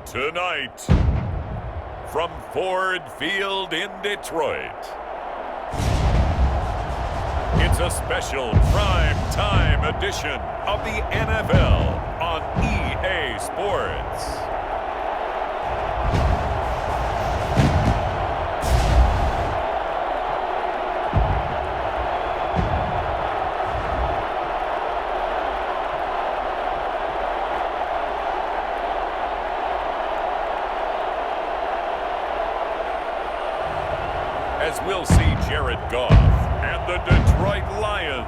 Tonight, from Ford Field in Detroit, it's a special prime time edition of the NFL on EA Sports. As we'll see Jared Goff and the Detroit Lions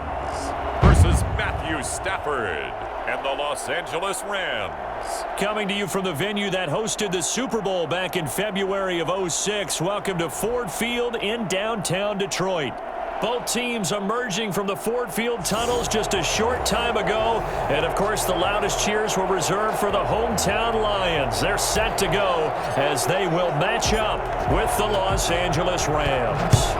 versus Matthew Stafford and the Los Angeles Rams. Coming to you from the venue that hosted the Super Bowl back in February of '06. Welcome to Ford Field in downtown Detroit. Both teams emerging from the Ford Field tunnels just a short time ago. And, of course, the loudest cheers were reserved for the hometown Lions. They're set to go as they will match up with the Los Angeles Rams.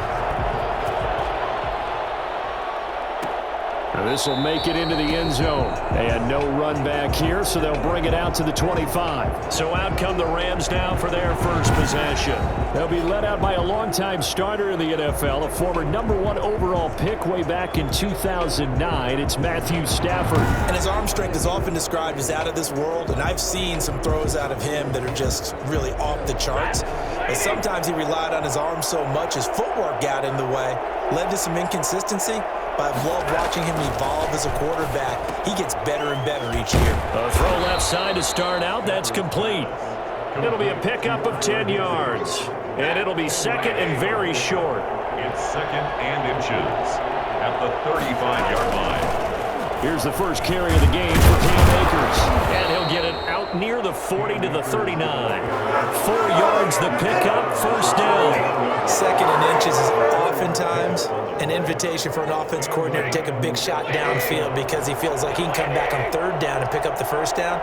This will make it into the end zone. And no run back here, so they'll bring it out to the 25. So out come the Rams now for their first possession. They'll be led out by a longtime starter in the NFL, a former #1 overall pick way back in 2009. It's Matthew Stafford. And his arm strength is often described as out of this world, and I've seen some throws out of him that are just really off the charts. But sometimes he relied on his arm so much, his footwork got in the way, led to some inconsistency. But I've loved watching him evolve as a quarterback. He gets better and better each year. A throw left side to start out. That's complete. It'll be a pickup of 10 yards. And it'll be second and very short. It's second and inches at the 35-yard line. Here's the first carry of the game for Cam Akers. And he'll get it out near the 40 to the 39. 4 yards the pickup, first down. Second and inches is oftentimes an invitation for an offense coordinator to take a big shot downfield because he feels like he can come back on third down and pick up the first down.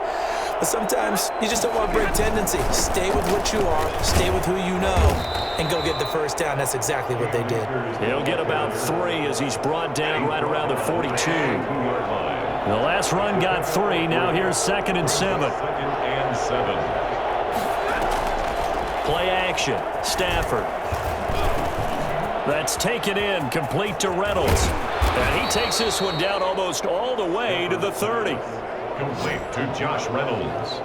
But sometimes you just don't want to break tendency. Stay with what you are, stay with who you know, and go get the first down. That's exactly what they did. He'll get about 3 as he's brought down right around the 42. The last run got 3. Now here's second and 7. Second and 7. Play action. Stafford. That's taken in, complete to Reynolds. And he takes this one down almost all the way to the 30. Complete to Josh Reynolds.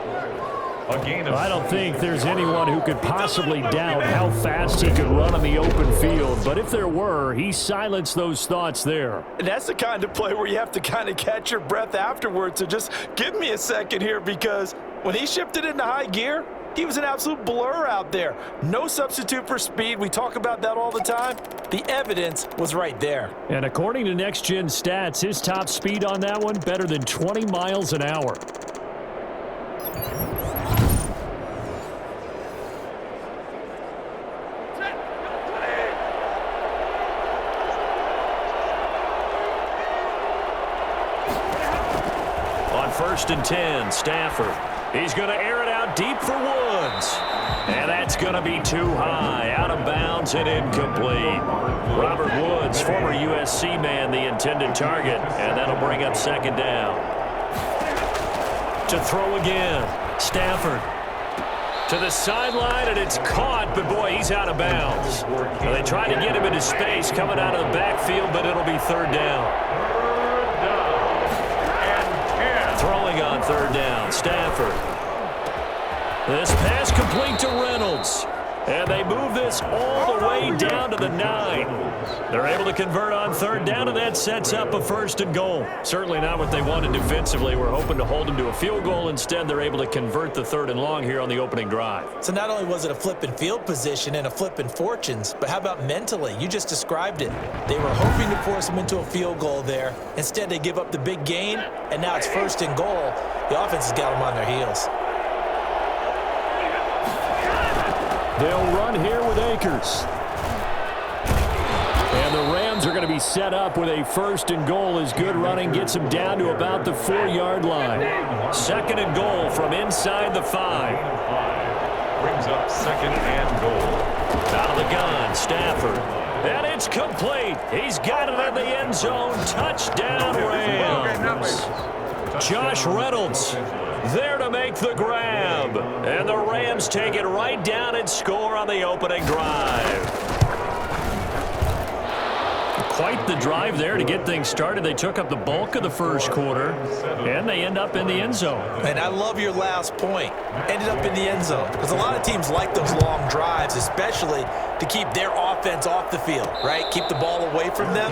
A gain of... I don't think there's anyone who could possibly doubt how fast he could run on the open field. But if there were, he silenced those thoughts there. And that's the kind of play where you have to kind of catch your breath afterwards. So just give me a second here, because when he shifted into high gear, he was an absolute blur out there. No substitute for speed. We talk about that all the time. The evidence was right there. And according to Next Gen Stats, his top speed on that one, better than 20 miles an hour. On 1st and 10, Stafford. He's going to air it out deep for Woods. And that's going to be too high. Out of bounds and incomplete. Robert Woods, former USC man, the intended target. And that'll bring up second down. To throw again. Stafford. To the sideline, and it's caught. But, boy, he's out of bounds. Well, they tried to get him into space coming out of the backfield, but it'll be third down. Throwing on third down, Stafford. This pass complete to Reynolds. And they move this all the way down to the 9. They're able to convert on third down, and that sets up a 1st and goal. Certainly not what they wanted defensively. We're hoping to hold them to a field goal. Instead, they're able to convert the 3rd and long here on the opening drive. So not only was it a flipping field position and a flipping fortunes, but how about mentally? You just described it. They were hoping to force them into a field goal there. Instead, they give up the big gain, and now it's 1st and goal. The offense has got them on their heels. They'll run here with Akers. And the Rams are going to be set up with a 1st and goal as good running gets them down to about the 4-yard line. 2nd and goal from inside the 5. Brings up second and goal. Out of the gun, Stafford. And it's complete. He's got it in the end zone. Touchdown, Rams. Josh Reynolds there to make make the grab. And the Rams take it right down and score on the opening drive. Quite the drive there to get things started. They took up the bulk of the first quarter, and they end up in the end zone. And I love your last point. Ended up in the end zone. Because a lot of teams like those long drives, especially to keep their offense off the field, right? Keep the ball away from them.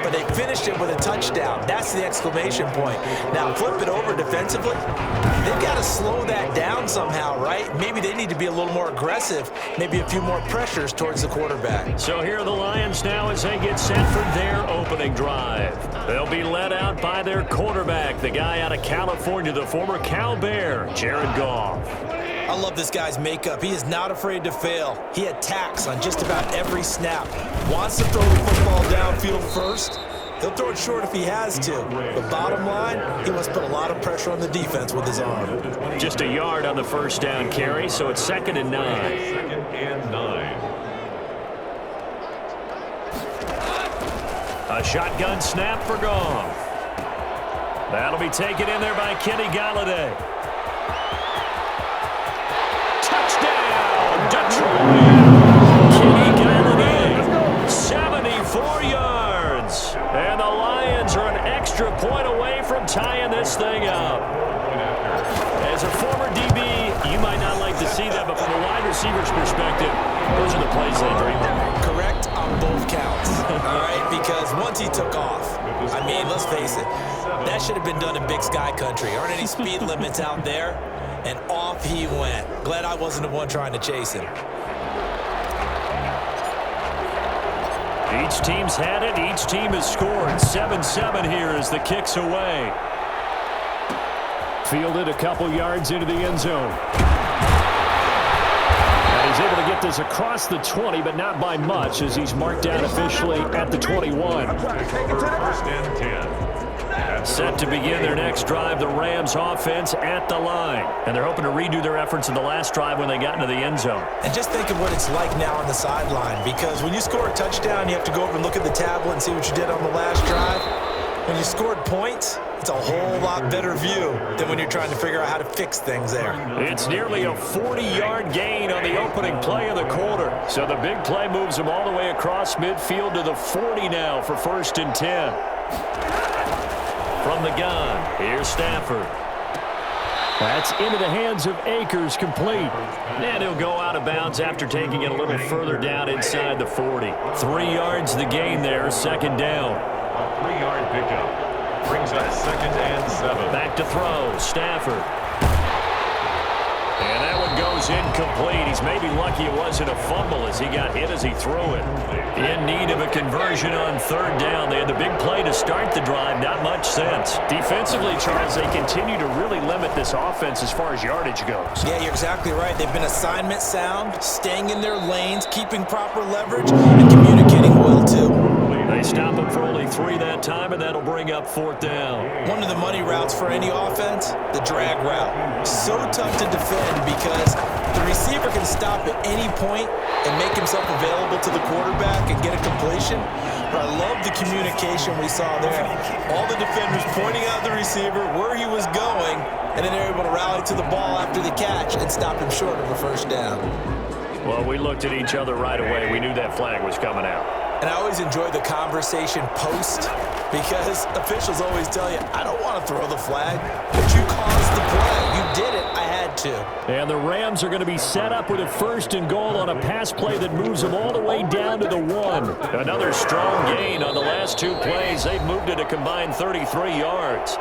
But they finished it with a touchdown. That's the exclamation point. Now, flip it over defensively. They've got to slow that down somehow, right? Maybe they need to be a little more aggressive. Maybe a few more pressures towards the quarterback. So here are the Lions now as they get set for their opening drive. They'll be led out by their quarterback, the guy out of California, the former Cal Bear, Jared Goff. I love this guy's makeup. He is not afraid to fail. He attacks on just about every snap. Wants to throw the football downfield first. He'll throw it short if he has to. But bottom line, he must put a lot of pressure on the defense with his arm. Just a yard on the first down carry, so it's 2nd and 9. 2nd and 9. A shotgun snap for Goff. That'll be taken in there by Kenny Galladay. Touchdown, Detroit! Kenny Galladay, 74 yards. And the Lions are an extra point away from tying this thing up. As a former DB, you might not like to see that, but from a wide receiver's perspective, those are the plays they dream of. Correct on both counts, all right? Because once he took off, I mean, let's face it, that should have been done in Big Sky Country. Aren't any speed limits out there? And off he went. Glad I wasn't the one trying to chase him. Each team's had it. Each team has scored. 7-7 here as the kick's away. Fielded a couple yards into the end zone. And he's able to get this across the 20, but not by much as he's marked down officially at the 21. 1st and 10. Set to begin their next drive, the Rams offense at the line. And they're hoping to redo their efforts in the last drive when they got into the end zone. And just think of what it's like now on the sideline, because when you score a touchdown, you have to go over and look at the tablet and see what you did on the last drive. When you scored points, it's a whole lot better view than when you're trying to figure out how to fix things there. It's nearly a 40-yard gain on the opening play of the quarter. So the big play moves them all the way across midfield to the 40 now for 1st and 10. From the gun, here's Stafford. That's into the hands of Akers, complete. And he'll go out of bounds after taking it a little further down inside the 40. 3 yards the gain there, 2nd down. A 3-yard pickup brings up 2nd and 7. Back to throw, Stafford. And that one goes incomplete. He's maybe lucky it wasn't a fumble as he got hit as he threw it. In need of a conversion on 3rd down. They had the big play to start the drive. Not much sense. Defensively, Charles, they continue to really limit this offense as far as yardage goes. Yeah, you're exactly right. They've been assignment sound, staying in their lanes, keeping proper leverage, and communicating well, too. They stop him for only 3 that time, and that'll bring up 4th down. One of the money routes for any offense, the drag route. So tough to defend because the receiver can stop at any point and make himself available to the quarterback and get a completion. But I love the communication we saw there. All the defenders pointing out the receiver, where he was going, and then they're able to rally to the ball after the catch and stop him short of a 1st down. Well, we looked at each other right away. We knew that flag was coming out. And I always enjoy the conversation post because officials always tell you, I don't want to throw the flag, but you caused the play. You did it. I had to. And the Rams are going to be set up with a 1st and goal on a pass play that moves them all the way down to the 1. Another strong gain on the last 2 plays. They've moved it a combined 33 yards.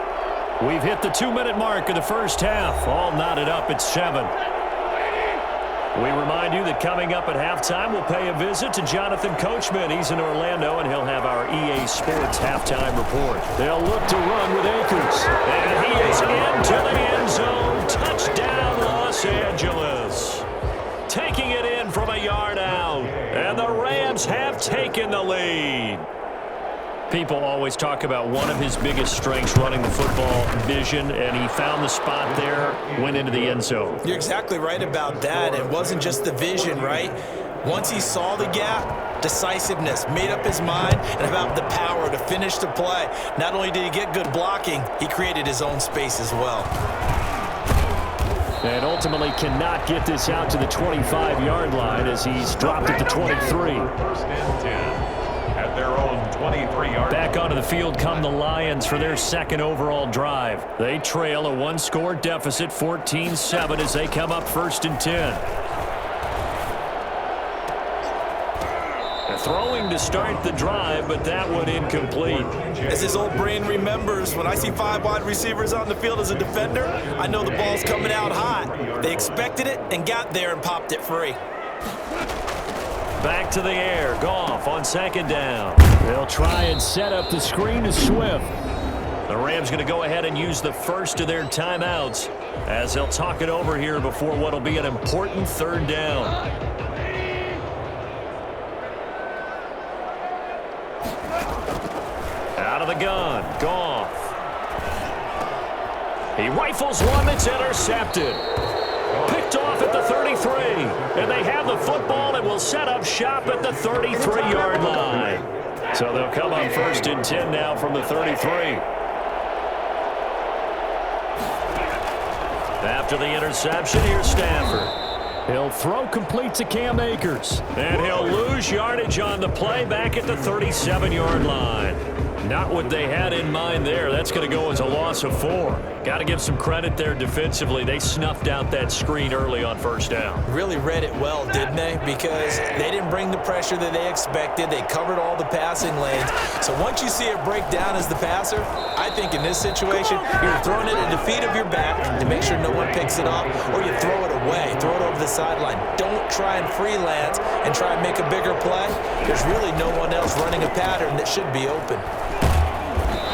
We've hit the 2-minute mark of the first half. All knotted up at 7. We remind you that coming up at halftime, we'll pay a visit to Jonathan Coachman. He's in Orlando, and he'll have our EA Sports halftime report. They'll look to run with Akers. And he is into the end zone. Touchdown, Los Angeles. Taking it in from a yard out. And the Rams have taken the lead. People always talk about one of his biggest strengths running the football, vision, and he found the spot there, went into the end zone. You're exactly right about that. It wasn't just the vision, right? Once he saw the gap, decisiveness, made up his mind, and about the power to finish the play. Not only did he get good blocking, he created his own space as well. And ultimately cannot get this out to the 25-yard line as he's dropped at the 23. First and 10 at their own 23-yard. Back onto the field come the Lions for their second overall drive. They trail a one-score deficit, 14-7, as they come up first and 10. Throwing to start the drive, but that one incomplete. As his old brain remembers, when I see 5 wide receivers on the field as a defender, I know the ball's coming out hot. They expected it and got there and popped it free. Back to the air. Goff on second down. They'll try and set up the screen to Swift. The Rams going to go ahead and use the first of their timeouts as they'll talk it over here before what will be an important third down. Out of the gun, Goff. He rifles one that's intercepted. Picked off at the 33. And they have the football and will set up shop at the 33-yard line. So they'll come on first and 10 now from the 33. After the interception, here's Stafford. He'll throw complete to Cam Akers. And he'll lose yardage on the play back at the 37-yard line. Not what they had in mind there. That's going to go as a loss of 4. Got to give some credit there defensively. They snuffed out that screen early on first down. Really read it well, didn't they? Because they didn't bring the pressure that they expected. They covered all the passing lanes. So once you see it break down as the passer, I think in this situation, you're throwing it at the feet of your back to make sure no one picks it up, or you throw it away, throw it over the sideline. Don't try and freelance and try and make a bigger play. There's really no one else running a pattern that should be open.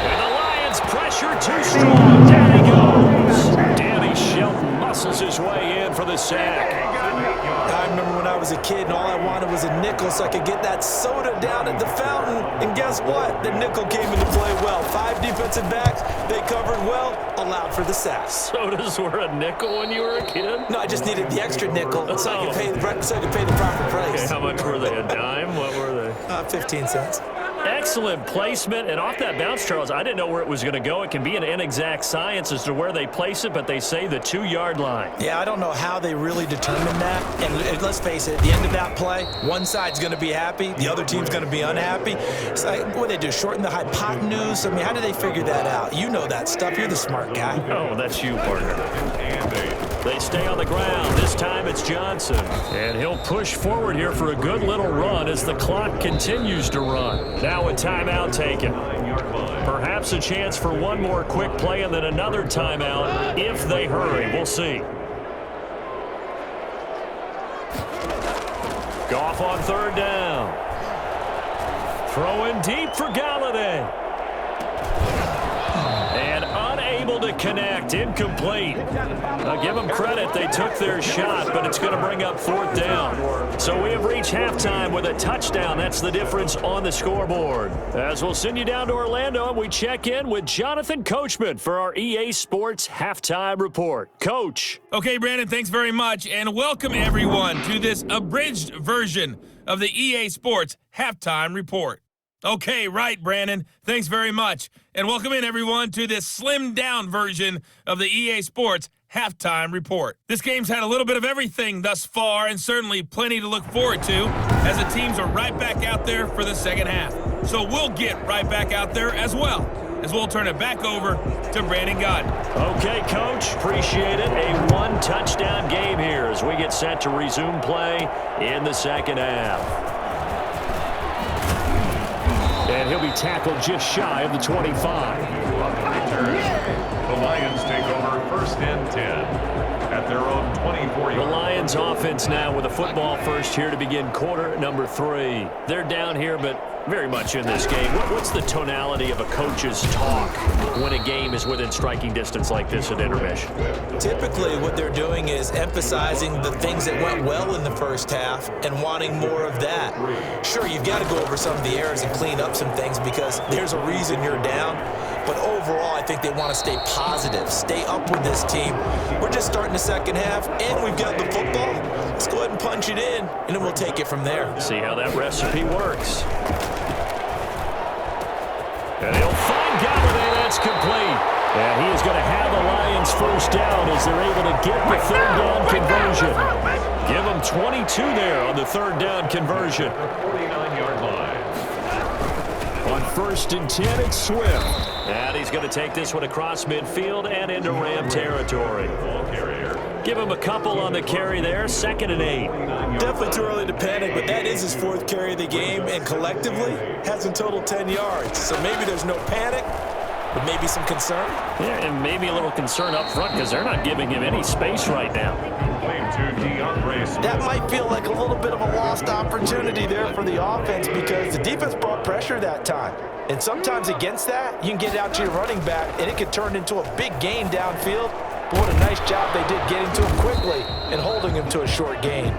And the Lions pressure too strong. Down he goes. Danny Shelton muscles his way in for the sack. I remember when I was a kid and all I wanted was a nickel so I could get that soda down at the fountain. And guess what? The nickel came into play well. 5 defensive backs, they covered well, allowed for the sack. Sodas were a nickel when you were a kid? No, I just needed the extra nickel so I could pay the proper price. Okay, how much were they? A dime? What were they? 15 cents. Excellent placement, and off that bounce, Charles, I didn't know where it was going to go. It can be an inexact science as to where they place it, but they say the 2-yard line. Yeah, I don't know how they really determined that. And let's face it, at the end of that play, one side's going to be happy, the other team's going to be unhappy. It's like, what do they do, shorten the hypotenuse? I mean, how do they figure that out? You know that stuff. You're the smart guy. Oh, that's you, partner. They stay on the ground. This time it's Johnson. And he'll push forward here for a good little run as the clock continues to run. Now a timeout taken. Perhaps a chance for one more quick play and then another timeout if they hurry. We'll see. Goff on third down. Throwing deep for Galladay. And unable to connect. Incomplete. I'll give them credit. They took their shot, but it's going to bring up fourth down. So we have reached halftime with a touchdown. That's the difference on the scoreboard. As we'll send you down to Orlando, and we check in with Jonathan Coachman for our EA Sports Halftime Report. Coach. Okay, Brandon, thanks very much, and welcome everyone to this abridged version of the EA Sports Halftime Report. Okay, right, Brandon. Thanks very much. And welcome in, everyone, to this slimmed-down version of the EA Sports Halftime Report. This game's had a little bit of everything thus far, and certainly plenty to look forward to, as the teams are right back out there for the second half. So we'll get right back out there as well, as we'll turn it back over to Brandon Godden. Okay, Coach. Appreciate it. A one-touchdown game here as we get set to resume play in the second half. And he'll be tackled just shy of the 25. The Lions take over first and 10 at their own 24. The Lions offense now with a football first here to begin quarter number 3. They're down here, but very much in this game. What's the tonality of a coach's talk when a game is within striking distance like this at intermission? Typically, what they're doing is emphasizing the things that went well in the first half and wanting more of that. Sure, you've got to go over some of the errors and clean up some things because there's a reason you're down. But overall, I think they want to stay positive, stay up with this team. We're just starting the second half, and we've got the football. Let's go ahead and punch it in, and then we'll take it from there. See how that recipe works. And he'll find Galladay. That's complete. And he is going to have the Lions first down as they're able to get the third down conversion. Give them 22 there on the third down conversion. 49-yard line. On 1st and 10, it's Swift. And he's going to take this one across midfield and into Ram territory. Give him a couple on the carry there, 2nd and 8. Definitely too early to panic, but that is his 4th carry of the game, and collectively has in total 10 yards. So maybe there's no panic, but maybe some concern. Yeah, and maybe a little concern up front because they're not giving him any space right now. That might feel like a little bit of a lost opportunity there for the offense because the defense brought pressure that time. And sometimes against that, you can get it out to your running back, and it can turn into a big gain downfield. But what a nice job they did getting to him quickly and holding him to a short gain.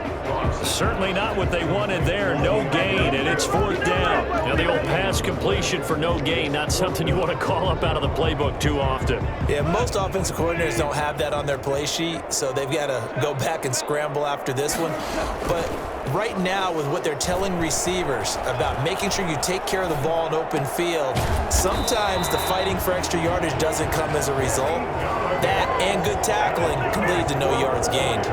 Certainly not what they wanted there. No gain, and it's 4th down. Now, the old pass completion for no gain, not something you want to call up out of the playbook too often. Yeah, most offensive coordinators don't have that on their play sheet, so they've got to go back and scramble after this one. But right now, with what they're telling receivers about making sure you take care of the ball in open field, sometimes the fighting for extra yardage doesn't come as a result. That and good tackling can lead to no yards gained.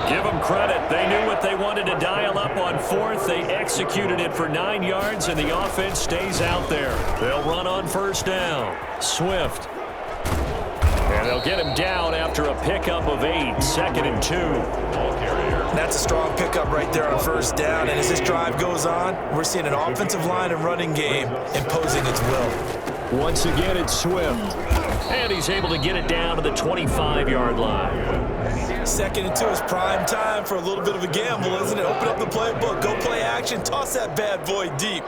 Give them credit. They knew what they wanted to dial up on 4th. They executed it for 9 yards, and the offense stays out there. They'll run on 1st down. Swift. And they'll get him down after a pickup of 8, 2nd and 2. That's a strong pickup right there on 1st down, and as this drive goes on, we're seeing an offensive line and running game imposing its will. Once again, it's Swift. And he's able to get it down to the 25-yard line. 2nd and 2 is prime time for a little bit of a gamble, isn't it? Open up the playbook, go play action, toss that bad boy deep.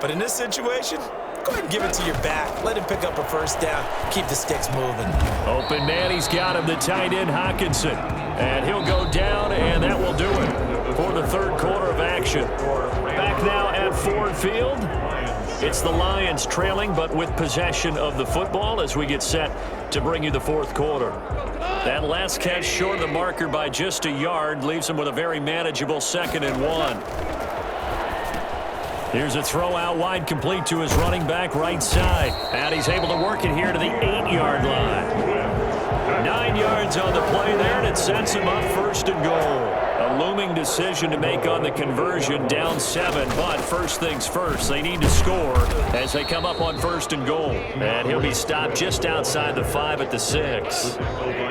But in this situation, go ahead and give it to your back. Let him pick up a 1st down. Keep the sticks moving. Open man, he's got him, the tight end, Hockenson. And he'll go down, and that will do it for the 3rd quarter of action. Back now at Ford Field. It's the Lions trailing, but with possession of the football as we get set to bring you the 4th quarter. That last catch short of the marker by just a yard leaves them with a very manageable 2nd and 1. Here's a throw out wide, complete to his running back right side. And he's able to work it here to the 8-yard line. 9 yards on the play there, and it sets him up 1st and goal. A looming decision to make on the conversion, down 7, but first things first, they need to score as they come up on 1st and goal. And he'll be stopped just outside the 5 at the 6.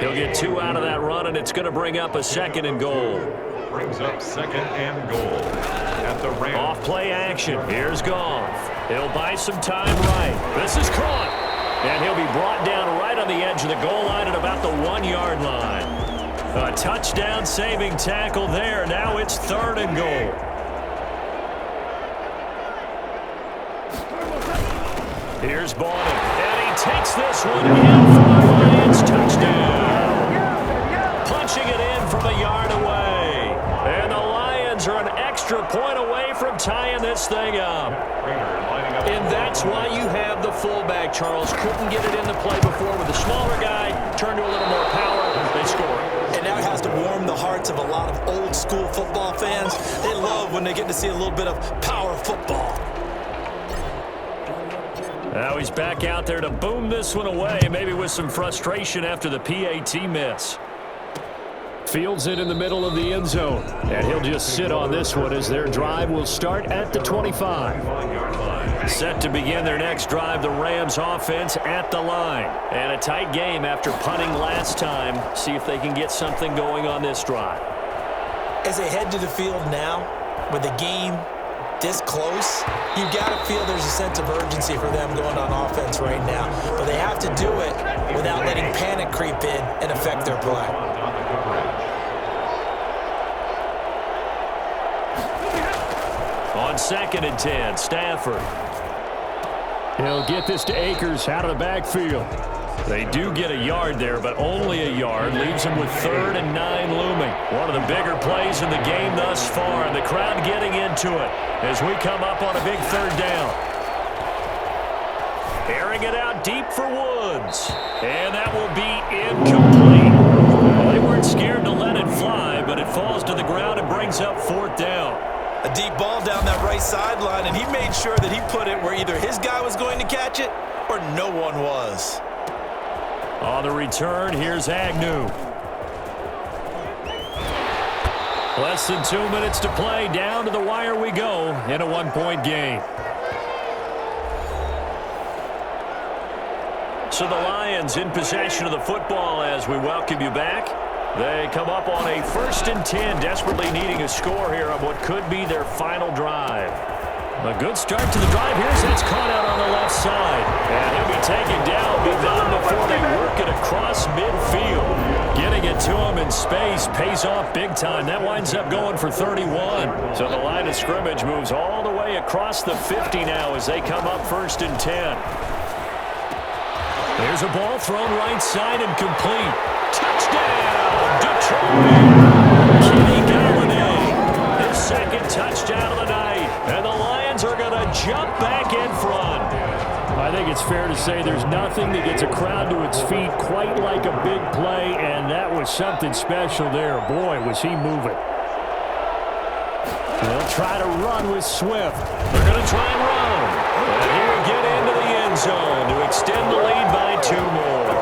He'll get 2 out of that run, and it's going to bring up a 2nd and goal. Brings up 2nd and goal at the Rams. Off play action. Here's Goff. He'll buy some time right. This is caught. And he'll be brought down right on the edge of the goal line at about the 1-yard line. A touchdown saving tackle there. Now it's 3rd and goal. Here's Bonham. And he takes this one in for the Lions. Touchdown. Punching it in from a yard away. And the Lions are an extra point away from tying this thing up. And that's why you have the fullback, Charles. Couldn't get it into play before with the smaller guy. Turned to a little more power. They score. And now it has to warm the hearts of a lot of old school football fans. They love when they get to see a little bit of power football. Now he's back out there to boom this one away, maybe with some frustration after the PAT miss. Fields it in the middle of the end zone. And he'll just sit on this one as their drive will start at the 25. Set to begin their next drive, the Rams offense at the line. And a tight game after punting last time. See if they can get something going on this drive. As they head to the field now, with the game this close, you got to feel there's a sense of urgency for them going on offense right now. But they have to do it without letting panic creep in and affect their play. On 2nd and 10, Stafford. He'll get this to Akers out of the backfield. They do get a yard there, but only a yard. Leaves them with 3rd and 9 looming. One of the bigger plays in the game thus far, and the crowd getting into it as we come up on a big 3rd down. Airing it out deep for Woods. And that will be incomplete. Well, they weren't scared to let it fly, but it falls to the ground and brings up 4th down. A deep ball down that right sideline, and he made sure that he put it where either his guy was going to catch it or no one was. On the return, here's Agnew. Less than 2 minutes to play. Down to the wire we go in a one-point game. So the Lions in possession of the football as we welcome you back. They come up on a 1st and 10, desperately needing a score here on what could be their final drive. A good start to the drive. Here's that's caught out on the left side. And he'll be taken down, be done before they work it across midfield. Getting it to him in space pays off big time. That winds up going for 31. So the line of scrimmage moves all the way across the 50 now as they come up 1st and 10. There's a ball thrown right side and complete. Touchdown, Detroit! Kenny Galladay, his 2nd touchdown of the night. And the Lions are going to jump back in front. I think it's fair to say there's nothing that gets a crowd to its feet quite like a big play, and that was something special there. Boy, was he moving. They'll try to run with Swift. They're going to try and run. And here get into the end zone to extend the lead by 2 more.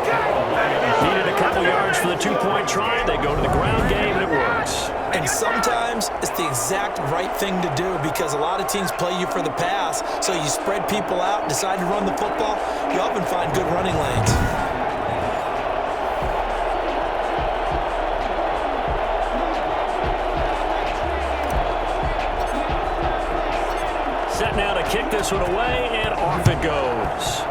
Needed a couple yards for the 2-point try. They go to the ground game, and it works. And sometimes it's the exact right thing to do because a lot of teams play you for the pass, so you spread people out, decide to run the football, you often find good running lanes. Set now to kick this one away, and off it goes.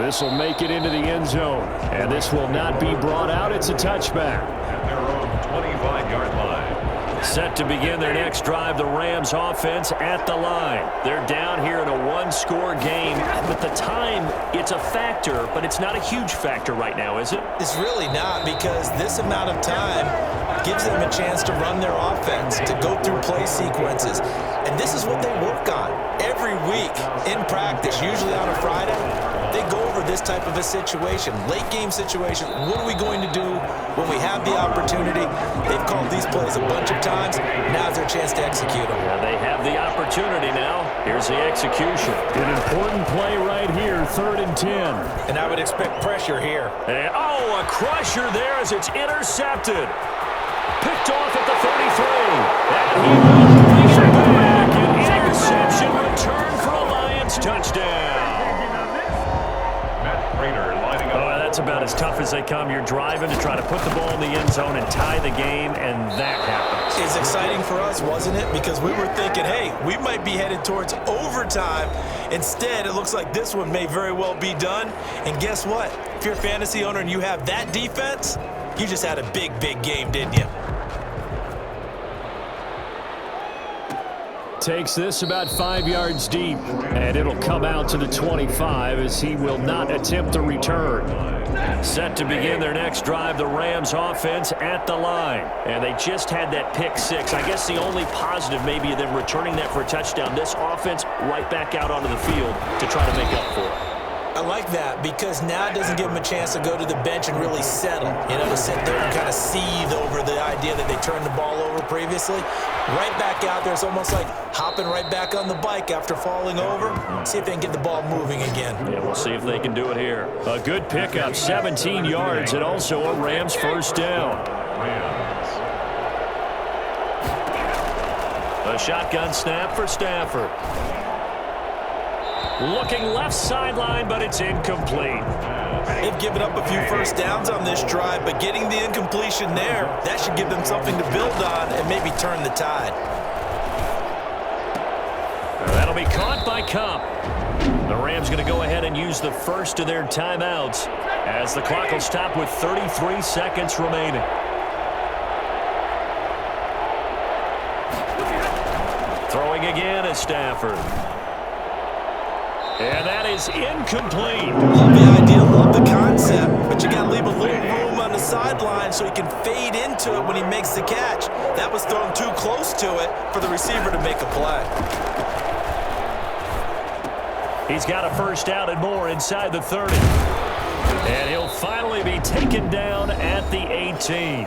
This will make it into the end zone, and this will not be brought out. It's a touchback. At their own 25-yard line. Set to begin their next drive, the Rams offense at the line. They're down here in a 1-score game. But the time, it's a factor, but it's not a huge factor right now, is it? It's really not because this amount of time gives them a chance to run their offense, to go through play sequences. And this is what they work on every week in practice, usually on a Friday. They go over this type of a situation, late game situation. What are we going to do when we have the opportunity? They've called these plays a bunch of times. Now's their chance to execute them. Yeah, they have the opportunity now. Here's the execution. An important play right here, 3rd and 10. And I would expect pressure here. And, a crusher there as it's intercepted. Picked off at the 33. And he will bring it back. An interception return for a Lions touchdown. That's about as tough as they come. You're driving to try to put the ball in the end zone and tie the game, and that happens. It's exciting for us, wasn't it? Because we were thinking, hey, we might be headed towards overtime. Instead, it looks like this one may very well be done. And guess what? If you're a fantasy owner and you have that defense, you just had a big, big game, didn't you? Takes this about 5 yards deep, and it'll come out to the 25 as he will not attempt a return. Set to begin their next drive, the Rams offense at the line. And they just had that pick 6. I guess the only positive maybe of them returning that for a touchdown. This offense right back out onto the field to try to make up for it. I like that because now it doesn't give them a chance to go to the bench and really settle, to sit there and kind of seethe over the idea that they turned the ball over previously. Right back out there, it's almost like hopping right back on the bike after falling over. See if they can get the ball moving again. Yeah, we'll see if they can do it here. A good pickup, 17 yards, and also a Rams 1st down. A shotgun snap for Stafford. Looking left sideline, but it's incomplete. They've given up a few 1st downs on this drive, but getting the incompletion there, that should give them something to build on and maybe turn the tide. That'll be caught by Cup. The Rams going to go ahead and use the first of their timeouts as the clock will stop with 33 seconds remaining. Throwing again is Stafford. And that is incomplete. Love the idea, love the concept, but you got to leave a little room on the sideline so he can fade into it when he makes the catch. That was thrown too close to it for the receiver to make a play. He's got a 1st down and more inside the 30. And he'll finally be taken down at the 18.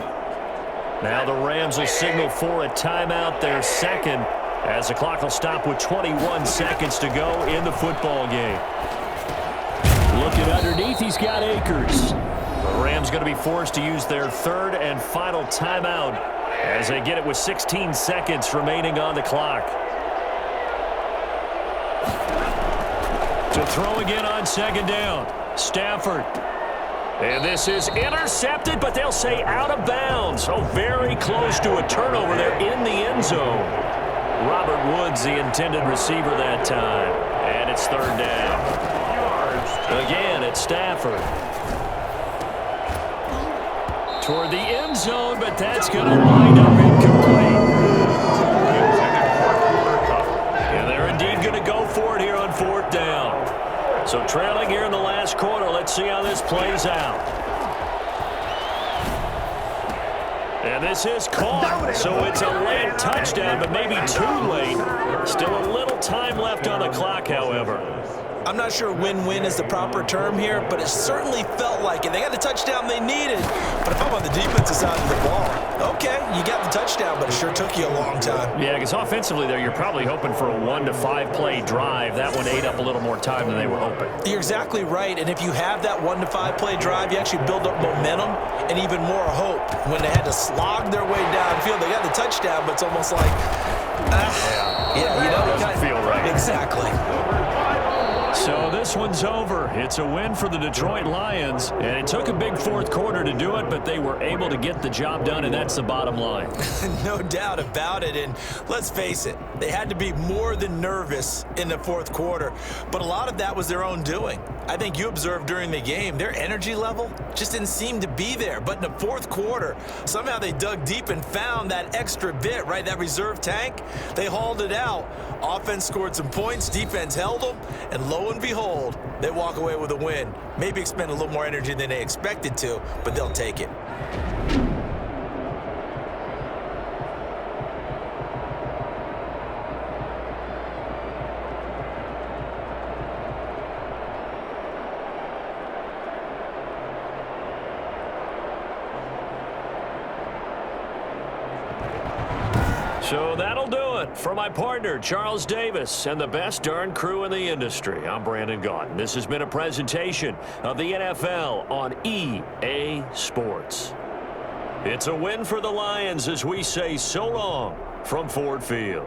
Now the Rams will signal for a timeout, their 2nd. As the clock will stop with 21 seconds to go in the football game. Looking underneath, he's got Akers. The Rams going to be forced to use their third and final timeout as they get it with 16 seconds remaining on the clock. To throw again on second down. Stafford. And this is intercepted, but they'll say out of bounds. So very close to a turnover there in the end zone. Robert Woods, the intended receiver that time. And it's third down. Again, it's Stafford. Toward the end zone, but that's going to wind up incomplete. And they're indeed going to go for it here on fourth down. So trailing here in the last quarter. Let's see how this plays out. And this is caught. So it's a late touchdown, but maybe too late. Still a little time left on the clock, however. I'm not sure win-win is the proper term here, but it certainly felt like it. They got the touchdown they needed. But if I'm on the defensive side of the ball, okay, you got the touchdown, but it sure took you a long time. Yeah, because offensively there, you're probably hoping for a 1 to 5 play drive. That one ate up a little more time than they were hoping. You're exactly right, and if you have that 1 to 5 play drive, you actually build up momentum and even more hope. When they had to slog their way downfield, they got the touchdown, but it's almost like, it doesn't feel right. Exactly. So this one's over. It's a win for the Detroit Lions, and it took a big fourth quarter to do it, but they were able to get the job done, and that's the bottom line. No doubt about it, and let's face it, they had to be more than nervous in the fourth quarter, but a lot of that was their own doing. I think you observed during the game, their energy level just didn't seem to be there, but in the fourth quarter, somehow they dug deep and found that extra bit, right, that reserve tank. They hauled it out. Offense scored some points, defense held them, and lo and behold, they walk away with a win. Maybe expend a little more energy than they expected to, but they'll take it. So that'll do it for my partner, Charles Davis, and the best darn crew in the industry. I'm Brandon Gaudin. This has been a presentation of the NFL on EA Sports. It's a win for the Lions as we say so long from Ford Field.